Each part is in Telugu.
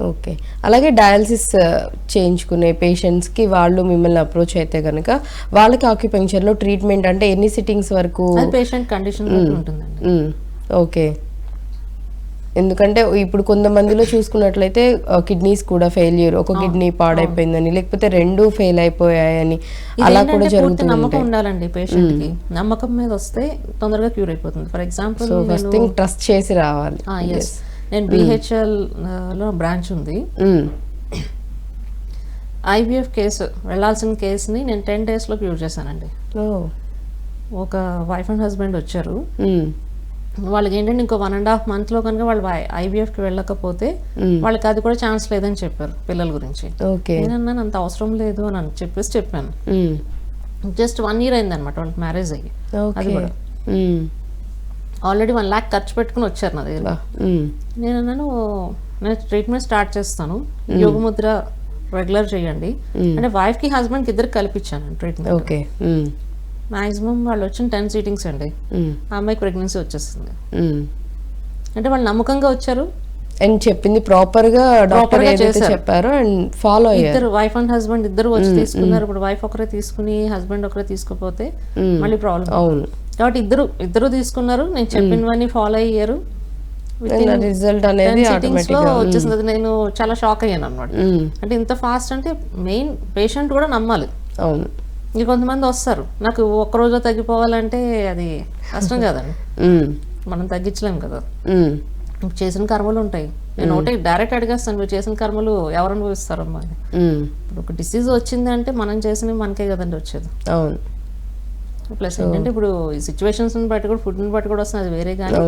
ఓకే. అలాగే డయాలసిస్ చేయించుకునే పేషెంట్స్కి వాళ్ళు మిమ్మల్ని అప్రోచ్ అయితే కనుక వాళ్ళకి ఆక్యుపంక్చర్లో ట్రీట్మెంట్ అంటే ఎన్ని సిట్టింగ్స్ వరకు? పేషెంట్ కండిషన్ బట్టి ఉంటుందండి. ఓకే. ఎందుకంటే ఇప్పుడు కొంతమందిలో చూసుకున్నట్లయితే కిడ్నీస్ కూడా ఫెయిల్యూర్, ఒక కిడ్నీ పాడైపోయిందని లేకపోతే 2 ఫెయిల్ అయిపోయాయని అలా కూడా జరుగుతుంది. నమ్మకం ఉండాలండి పేషెంట్ కి. నమ్మకం మీద వస్తే తొందరగా క్యూర్ అయిపోతుంది. For example first thing trust చేసి రావాలి. నేను BHL లో బ్రాంచ్ ఉంది. IVF కేసు వెళ్ళాల్సిన కేసుని నేను 10 days లో క్యూర్ చేశానండి. ఒక వైఫ్ అండ్ హస్బెండ్ వచ్చారు. వాళ్ళకి ఏంటంటే ఇంకో 1.5 month లో కనుక వాళ్ళు IVFకి వెళ్ళకపోతే వాళ్ళకి అది కూడా ఛాన్స్ లేదని చెప్పారు పిల్లల గురించి. నేనన్నాను అంత అవసరం లేదు అని చెప్పాను. జస్ట్ 1 year అయింది అనమాట వాళ్ళకి మ్యారేజ్ అయ్యి. అది కూడా ఆల్రెడీ 1 lakh ఖర్చు పెట్టుకుని వచ్చారు నా దగ్గర. నేను అన్నాను నేను ట్రీట్మెంట్ స్టార్ట్ చేస్తాను, యోగ ముద్ర రెగ్యులర్ చేయండి అంటే వైఫ్కి హస్బెండ్కి ఇద్దరికి కల్పించాను ట్రీట్మెంట్. మాక్సిమం వాళ్ళు వచ్చిన 10 sittings అండి. ఆ అమ్మాయికి ప్రెగ్నెన్సీ వచ్చేస్తుంది. అంటే వాళ్ళు నమ్మకంగా వచ్చారు అండ్ చెప్పింది ప్రాపర్ గా డాక్టర్ ఏదైతే చెప్పారో అండ్ ఫాలో అయ్యారు. ఇద్దరు వైఫ్ అండ్ హస్బెండ్ ఇద్దరు వచ్చి తీసుకున్నారు. ఇప్పుడు వైఫ్ ఒకరే తీసుకుని హస్బెండ్ ఒకరే తీసుకోపోతే మళ్ళీ ప్రాబ్లం. అవును. కాబట్టి ఇద్దరు తీసుకున్నారు, నేను చెప్పినవన్నీ ఫాలో అయ్యారు. రిజల్ట్ అనేది వచ్చేసింది. నేను చాలా షాక్ అయ్యాను అన్నమాట. అంటే ఇంత ఫాస్ట్ అంటే మెయిన్ పేషెంట్ కూడా నమ్మాలి. అవును. ఇంక కొంతమంది వస్తారు నాకు ఒక్కరోజు తగ్గిపోవాలంటే అది కష్టం కదండి, మనం తగ్గించలేం కదా. చేసిన కర్మలు ఉంటాయి. నేను ఒకటే డైరెక్ట్ అడిగేస్తాను, మీరు చేసిన కర్మలు ఎవరు అనుభవిస్తారమ్మా. ఇప్పుడు ఒక డిసీజ్ వచ్చిందంటే మనం చేసినవి మనకే కదండి వచ్చేది. అవును. ప్లస్ ఏంటంటే ఇప్పుడు ఈ సిచ్యువేషన్స్ బట్టి కూడా ఫుడ్ని బట్టి కూడా వస్తుంది, అది వేరే. కానీ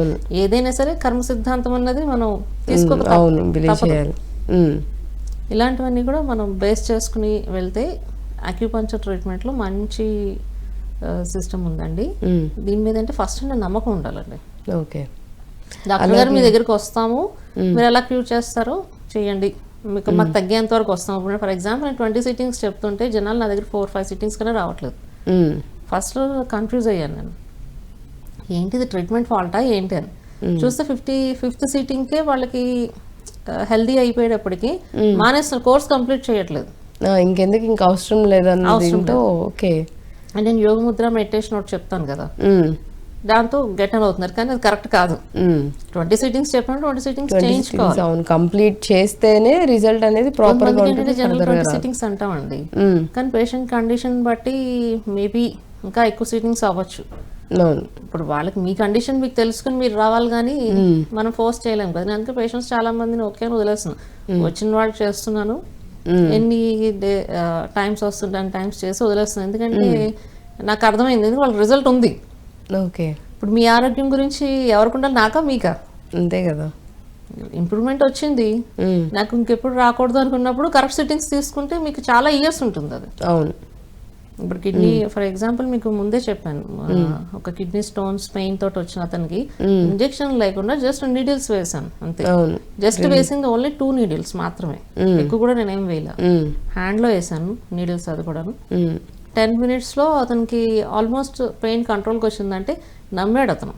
ఏదైనా సరే కర్మ సిద్ధాంతం అన్నది మనం తీసుకోవాలి. ఇలాంటివన్నీ కూడా మనం బేస్ చేసుకుని వెళ్తే అక్యుపంక్చర్ ట్రీట్మెంట్లో మంచి సిస్టమ్ ఉందండి. దీని మీద అంటే ఫస్ట్ నమ్మకం ఉండాలండి. ఓకే. డాక్టర్ గారు మీ దగ్గరికి వస్తాము, మీరు ఎలా క్యూర్ చేస్తారో చేయండి, మీకు మాకు తగ్గేంత వరకు వస్తాము. ఫర్ ఎగ్జాంపుల్ నేను 20 sittings చెప్తుంటే జనాలు నా దగ్గర 4-5 sittings కన్నా రావట్లేదు. ఫస్ట్ కన్ఫ్యూజ్ అయ్యాను నేను, ఏంటిది ట్రీట్మెంట్ ఫాల్టా ఏంటి అని. చూస్తే 55th sittingకే వాళ్ళకి హెల్దీ అయిపోయేటప్పటికి మానేస్తున్నారు, కోర్స్ కంప్లీట్ చేయట్లేదు. ఇంకెందుకు ఇంకా అవసరం లేదన్నది. ఓకే. నేను యోగ ముద్ర మెడిటేషన్ ఒకటి చెప్తాను కదా, దాంతో గెట్ అని అవుతున్నారు. కానీ అది కరెక్ట్ కాదు. 20 sittings చెప్పినట్టు 20 sittings చేయించుకోవాలి. అవును, కంప్లీట్ చేస్తేనే రిజల్ట్ అనేది ప్రాపర్ గా ఉంటుంది. జనరల్ 20 sittings అంటామండి, కానీ పేషెంట్ కండిషన్ బట్టి మేబీ ఇంకా ఎక్కువ sittings అవ్వచ్చు. ఇప్పుడు వాళ్ళకి మీ కండిషన్ మీకు తెలుసుకుని మీరు రావాలి, కానీ మనం ఫోర్స్ చేయలేము కదా. అందుకే పేషెంట్స్ చాలా మందిని ఓకే అని వదిలేస్తున్నాను. వచ్చిన వాళ్ళకి చేస్తున్నాను, ఎన్ని టైమ్స్ వస్తుంటాను టైమ్స్ చేసి వదిలేస్తున్నాను. ఎందుకంటే నాకు అర్థమైంది వాళ్ళకి రిజల్ట్ ఉంది. ఓకే. ఇప్పుడు మీ ఆరోగ్యం గురించి ఎవరికి ఉండాలి, నాకా మీకా? అంతే కదా. ఇంప్రూవ్మెంట్ వచ్చింది, నాకు ఇంకెప్పుడు రాకూడదు అనుకున్నప్పుడు కరెక్ట్ సిట్టింగ్స్ తీసుకుంటే మీకు చాలా ఇయర్స్ ఉంటుంది అది. అవును. ఇప్పుడు కిడ్నీ ఫర్ ఎగ్జాంపుల్ మీకు ముందే చెప్పాను, ఒక కిడ్నీ స్టోన్స్ పెయిన్ తోటి వచ్చిన అతనికి ఇంజెక్షన్ లేకుండా జస్ట్ నీడిల్స్ వేసాను అంతే. జస్ట్ వేసింది ఓన్లీ 2 needles మాత్రమే, ఎక్కువ కూడా నేనేం వేయలే. హ్యాండ్ లో వేసాను నీడిల్స్, అది కూడా 10 minutes లో అతనికి ఆల్మోస్ట్ పెయిన్ కంట్రోల్కి వచ్చిందంటే నమ్మాడు అతను.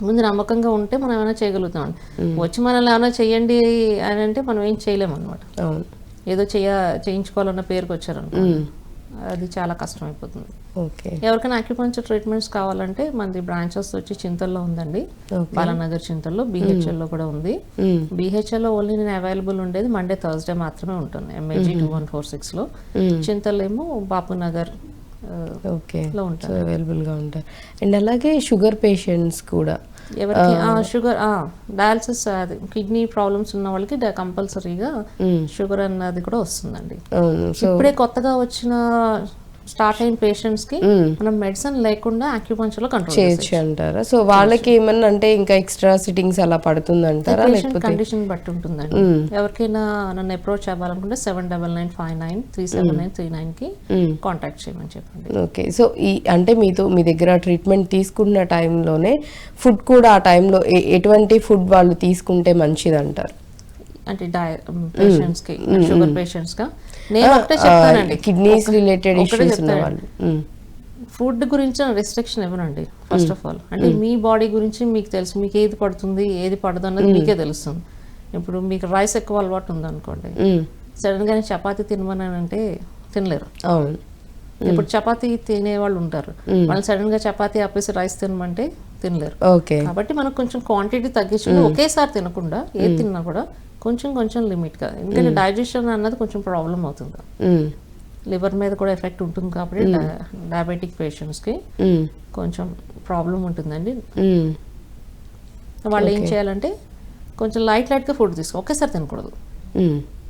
ముందు నమ్మకంగా ఉంటే మనం ఏమైనా చేయగలుగుతాం. వచ్చి మనల్ని ఏమైనా చెయ్యండి అని అంటే మనం ఏం చేయలేము అనమాట. ఏదో చేయించుకోవాలన్న పేరుకి వచ్చారనుకో, అది చాలా కష్టం అయిపోతుంది. ఎవరికైనా అక్యుపంక్చర్ ట్రీట్మెంట్స్ కావాలంటే మనది బ్రాంచెస్ వచ్చి చింతల్లో ఉందండి, బాలానగర్ చింతల్లో. BHL లో కూడా ఉంది. BHL లో ఓన్లీ నేను అవైలబుల్ ఉండేది మండే థర్స్డే మాత్రమే ఉంటుంది, MAG 2146 లో. చింతల్లో ఏమో బాపు నగర్ లో ఉంటాయి, అవైలబుల్ గా ఉంటాయి. అండ్ అలాగే షుగర్ పేషెంట్స్ కూడా ఎవరికి షుగర్ డయాలసిస్ అది కిడ్నీ ప్రాబ్లమ్స్ ఉన్న వాళ్ళకి కంపల్సరీగా షుగర్ అన్నది కూడా వస్తుందండి. ఇప్పుడే కొత్తగా వచ్చిన స్టార్ట్ అయిన పేషెంట్స్ కి మనం మెడిసిన్ లేకుండా అక్యుపంక్చర్ లో కంట్రోల్ చేయొచ్చు అంటారా? సో వాళ్ళకి ఏమన్నా అంటే ఇంకా ఎక్స్ట్రా సిట్టింగ్స్ అలా పడుతుంది అంటారా? పేషెంట్ కండిషన్ బట్టి ఉంటుందండి. ఎవరికైనా నన్ను అప్రోచ్ అవ్వాలనుకుంటే 7995937939 కి కాంటాక్ట్ చేయమని చెప్పండి. ఓకే. సో అంటే మీ దగ్గర ట్రీట్మెంట్ తీసుకున్న టైంలోనే ఫుడ్ కూడా ఆ టైంలో ఎటువంటి ఫుడ్ వాళ్ళు తీసుకుంటే మంచిది అంటారు? అంటే పేషెంట్స్ కి షుగర్ పేషెంట్స్ గా నేను ఒకటే చెప్తానండి, కిడ్నీస్ రిలేటెడ్ ఇష్యూస్ ఉన్న వాళ్ళు ఫుడ్ గురించి రెస్ట్రిక్షన్ ఇవ్వనండి. ఫస్ట్ ఆఫ్ ఆల్ అంటే మీ బాడీ గురించి మీకు తెలుసు, మీకు ఏది పడుతుంది ఏది పడదు అన్నది మీకే తెలుస్తుంది. ఇప్పుడు మీకు రైస్ ఎక్కువ అలవాటు ఉందనుకోండి, సడన్గా చపాతీ తినమనంటే తినలేరు. అవును. ఇప్పుడు చపాతీ తినేవాళ్ళు ఉంటారు, వాళ్ళు సడన్గా చపాతీ ఆపేసి రైస్ తినమంటే తినలేరు. ఓకే. కాబట్టి మనకు కొంచెం క్వాంటిటీ తగ్గించుకుని ఒకేసారి తినకుండా ఏది తిన్నా కూడా కొంచెం కొంచెం లిమిట్గా, ఎందుకంటే డైజెషన్ అన్నది కొంచెం ప్రాబ్లం అవుతుంది, లివర్ మీద కూడా ఎఫెక్ట్ ఉంటుంది. కాబట్టి డయాబెటిక్ పేషెంట్స్కి కొంచెం ప్రాబ్లం ఉంటుందండి. వాళ్ళు ఏం చేయాలంటే కొంచెం లైట్గా ఫుడ్ తీసుకో, ఒకేసారి తినకూడదు.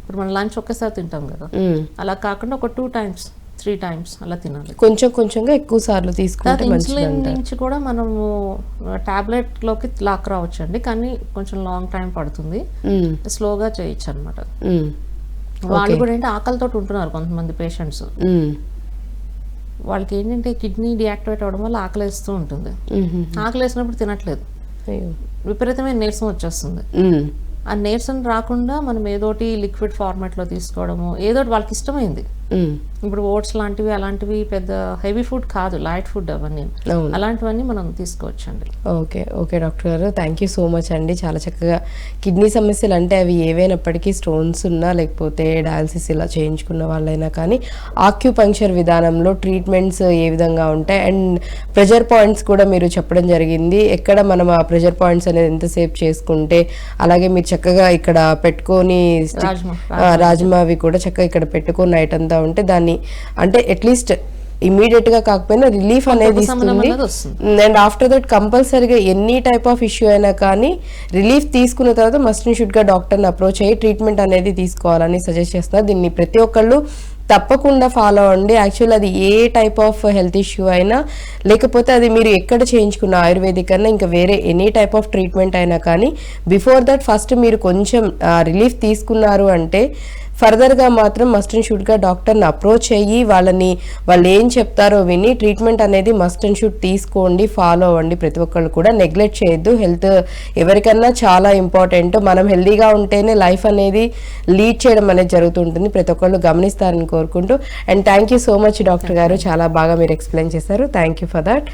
ఇప్పుడు మనం లంచ్ ఒకేసారి తింటాం కదా, అలా కాకుండా ఒక 2 times 3 times అలా తినాలి. కొంచెం కొంచెంగా ఎక్కువ సార్లు తీసుకుంటే ఇన్సులిన్ నుంచి కూడా మనము టాబ్లెట్లోకి లాక్ రావచ్చు అండి, కానీ కొంచెం లాంగ్ టైం పడుతుంది, స్లోగా చేయొచ్చు అనమాట. వాళ్ళు కూడా ఏంటి ఆకలితో ఉంటున్నారు కొంతమంది పేషెంట్స్, వాళ్ళకి ఏంటంటే కిడ్నీ డియాక్టివేట్ అవ్వడం వల్ల ఆకలి వేస్తూ ఉంటుంది. ఆకలి వేసినప్పుడు తినట్లేదు, విపరీతమైన నీరసం వచ్చేస్తుంది. ఆ నీరసం రాకుండా మనం ఏదోటి లిక్విడ్ ఫార్మాట్లో తీసుకోవడము, ఏదోటి వాళ్ళకి ఇష్టమైంది. ఇప్పుడు ఓట్స్ లాంటివి అలాంటివి పెద్ద హెవీ ఫుడ్ కాదు, లైట్ ఫుడ్ అవన్నీ, అలాంటివన్నీ మనం తీసుకోవచ్చండి. ఓకే. ఓకే డాక్టర్ గారు, థ్యాంక్ యూ సో మచ్ అండి. చాలా చక్కగా కిడ్నీ సమస్యలు అంటే అవి ఏవైనప్పటికీ స్టోన్స్ ఉన్నా లేకపోతే డయాలసిస్ ఇలా చేయించుకున్న వాళ్ళైనా కానీ ఆక్యుపంక్చర్ విధానంలో ట్రీట్మెంట్స్ ఏ విధంగా ఉంటాయి అండ్ ప్రెషర్ పాయింట్స్ కూడా మీరు చెప్పడం జరిగింది. ఎక్కడ మనం ఆ ప్రెషర్ పాయింట్స్ అనేది ఎంతసేపు చేసుకుంటే, అలాగే మీరు చక్కగా ఇక్కడ పెట్టుకొని రాజ్మావి కూడా చక్కగా ఇక్కడ పెట్టుకొని నైట్ అంతా ఉంటే దాన్ని అంటే అట్లీస్ట్ ఇమీడియట్ గా కాకపోయినా రిలీఫ్ అనేది ఇస్తుంది. అండ్ ఆఫ్టర్ దట్ కంపల్సరీగా ఎనీ టైప్ ఆఫ్ ఇష్యూ అయినా కానీ రిలీఫ్ తీసుకున్న తర్వాత మస్ట్ అండ్ షుడ్ గా డాక్టర్ని అప్రోచ్ అయ్యి ట్రీట్మెంట్ అనేది తీసుకోవాలని సజెస్ట్ చేస్తున్నారు. దీన్ని ప్రతి ఒక్కళ్ళు తప్పకుండా ఫాలో అవ్వండి. యాక్చువల్ అది ఏ టైప్ ఆఫ్ హెల్త్ ఇష్యూ అయినా, లేకపోతే అది మీరు ఎక్కడ చేయించుకున్న ఆయుర్వేదిక్ అన్నా ఇంకా వేరే ఎనీ టైప్ ఆఫ్ ట్రీట్మెంట్ అయినా కానీ బిఫోర్ దట్ ఫస్ట్ మీరు కొంచెం రిలీఫ్ తీసుకున్నారు అంటే ఫర్దర్గా మాత్రం మస్ట్ అండ్ షుడ్గా డాక్టర్ని అప్రోచ్ అయ్యి వాళ్ళు ఏం చెప్తారో విని ట్రీట్మెంట్ అనేది మస్ట్ అండ్ షుడ్ తీసుకోండి, ఫాలో అవ్వండి. ప్రతి ఒక్కళ్ళు కూడా నెగ్లెక్ట్ చేయొద్దు. హెల్త్ ఎవరికన్నా చాలా ఇంపార్టెంట్. మనం హెల్తీగా ఉంటేనే లైఫ్ అనేది లీడ్ చేయడం అనేది జరుగుతుంటుంది. ప్రతి ఒక్కళ్ళు గమనిస్తారని కోరుకుంటూ and thank you so much doctor గారు, చాలా బాగా మీరు ఎక్స్ప్లెయిన్ చేశారు. Thank you for that.